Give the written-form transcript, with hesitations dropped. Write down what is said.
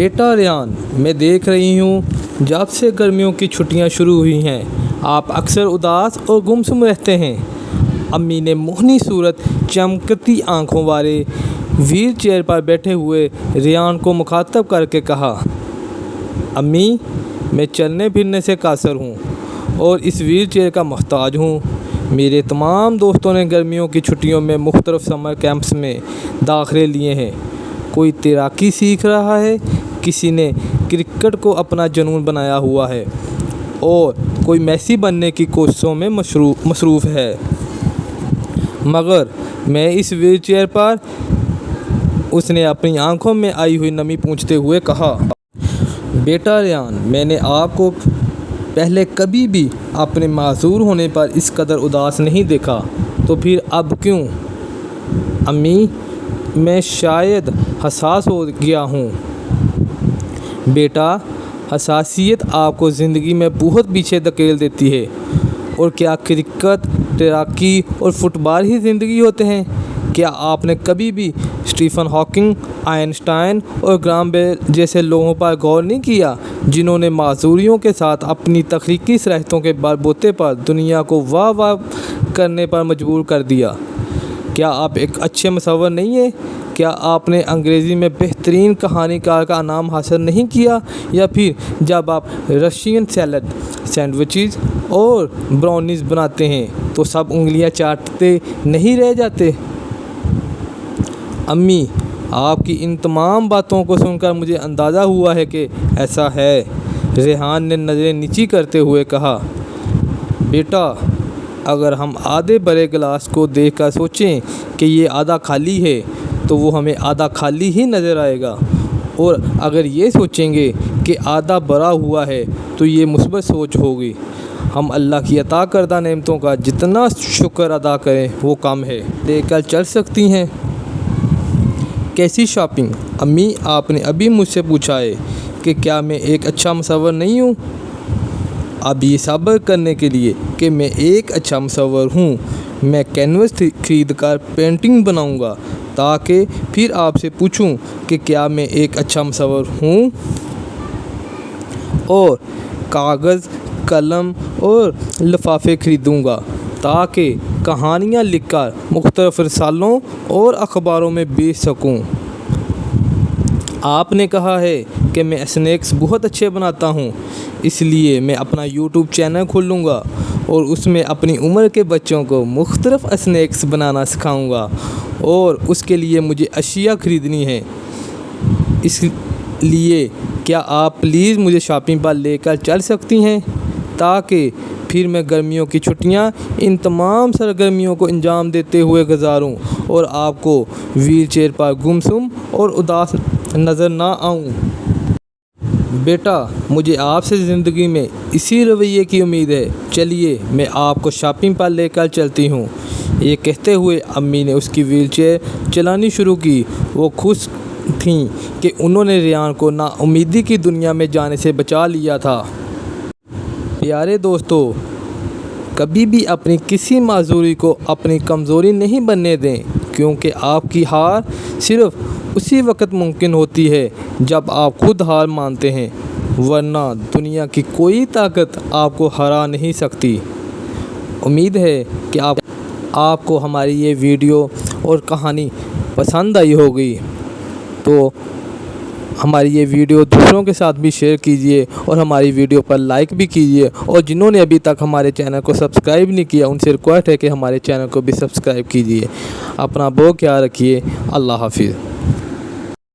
بیٹا ریان، میں دیکھ رہی ہوں جب سے گرمیوں کی چھٹیاں شروع ہوئی ہیں آپ اکثر اداس اور گمسم رہتے ہیں۔ امی نے موہنی صورت، چمکتی آنکھوں والے وہیل چیئر پر بیٹھے ہوئے ریان کو مخاطب کر کے کہا، امی، میں چلنے پھرنے سے قاصر ہوں اور اس وہیل چیئر کا محتاج ہوں۔ میرے تمام دوستوں نے گرمیوں کی چھٹیوں میں مختلف سمر کیمپس میں داخلے لیے ہیں۔ کوئی تیراکی سیکھ رہا ہے، کسی نے کرکٹ کو اپنا جنون بنایا ہوا ہے اور کوئی میسی بننے کی کوششوں میں مصروف ہے، مگر میں اس وہیل چیئر پر۔ اس نے اپنی آنکھوں میں آئی ہوئی نمی پوچھتے ہوئے کہا، بیٹا ریان، میں نے آپ کو پہلے کبھی بھی اپنے معذور ہونے پر اس قدر اداس نہیں دیکھا، تو پھر اب کیوں؟ امی، میں شاید حساس ہو گیا ہوں۔ بیٹا، حساسیت آپ کو زندگی میں بہت پیچھے دھکیل دیتی ہے۔ اور کیا کرکٹ، تیراکی اور فٹ بال ہی زندگی ہوتے ہیں؟ کیا آپ نے کبھی بھی اسٹیفن ہاکنگ، آئنسٹائن اور گرام بیل جیسے لوگوں پر غور نہیں کیا، جنہوں نے معذوریوں کے ساتھ اپنی تخلیقی صلاحیتوں کے بل بوتے پر دنیا کو واہ واہ کرنے پر مجبور کر دیا؟ کیا آپ ایک اچھے مصور نہیں ہیں؟ کیا آپ نے انگریزی میں بہترین کہانی کار کا انعام حاصل نہیں کیا؟ یا پھر جب آپ رشین سیلڈ، سینڈوچز اور براؤنیز بناتے ہیں تو سب انگلیاں چاٹتے نہیں رہ جاتے؟ امی، آپ کی ان تمام باتوں کو سن کر مجھے اندازہ ہوا ہے کہ ایسا ہے۔ ریحان نے نظریں نیچی کرتے ہوئے کہا، بیٹا، اگر ہم آدھے بھرے گلاس کو دیکھ کر سوچیں کہ یہ آدھا خالی ہے تو وہ ہمیں آدھا خالی ہی نظر آئے گا، اور اگر یہ سوچیں گے کہ آدھا بھرا ہوا ہے تو یہ مثبت سوچ ہوگی۔ ہم اللہ کی عطا کردہ نعمتوں کا جتنا شکر ادا کریں وہ کم ہے۔ لے کر چل سکتی ہیں؟ کیسی شاپنگ؟ امی، آپ نے ابھی مجھ سے پوچھا ہے کہ کیا میں ایک اچھا مصور نہیں ہوں؟ اب یہ ثابت کرنے کے لیے کہ میں ایک اچھا مصور ہوں، میں کینوس خرید کر پینٹنگ بناؤں گا تاکہ پھر آپ سے پوچھوں کہ کیا میں ایک اچھا مصور ہوں، اور کاغذ، قلم اور لفافے خریدوں گا تاکہ کہانیاں لکھ کر مختلف رسالوں اور اخباروں میں بیچ سکوں۔ آپ نے کہا ہے کہ میں اسنیکس بہت اچھے بناتا ہوں، اس لیے میں اپنا یوٹیوب چینل کھولوں گا اور اس میں اپنی عمر کے بچوں کو مختلف اسنیکس بنانا سکھاؤں گا، اور اس کے لیے مجھے اشیاء خریدنی ہے۔ اس لیے کیا آپ پلیز مجھے شاپنگ پر لے کر چل سکتی ہیں تاکہ پھر میں گرمیوں کی چھٹیاں ان تمام سرگرمیوں کو انجام دیتے ہوئے گزاروں اور آپ کو وہیل چیئر پر گمسم اور اداس نظر نہ آؤں؟ بیٹا، مجھے آپ سے زندگی میں اسی رویے کی امید ہے۔ چلیے، میں آپ کو شاپنگ پر لے کر چلتی ہوں۔ یہ کہتے ہوئے امی نے اس کی وہیل چیئر چلانی شروع کی۔ وہ خوش تھیں کہ انہوں نے ریان کو نا امیدی کی دنیا میں جانے سے بچا لیا تھا۔ پیارے دوستو، کبھی بھی اپنی کسی معذوری کو اپنی کمزوری نہیں بننے دیں، کیونکہ آپ کی ہار صرف اسی وقت ممکن ہوتی ہے جب آپ خود ہار مانتے ہیں، ورنہ دنیا کی کوئی طاقت آپ کو ہرا نہیں سکتی۔ امید ہے کہ آپ کو ہماری یہ ویڈیو اور کہانی پسند آئی ہوگی، تو ہماری یہ ویڈیو دوسروں کے ساتھ بھی شیئر کیجیے اور ہماری ویڈیو پر لائک بھی کیجیے، اور جنہوں نے ابھی تک ہمارے چینل کو سبسکرائب نہیں کیا ان سے ریکویسٹ ہے کہ ہمارے چینل کو بھی سبسکرائب کیجیے۔ اپنا بہت خیال رکھیے۔ اللہ حافظ۔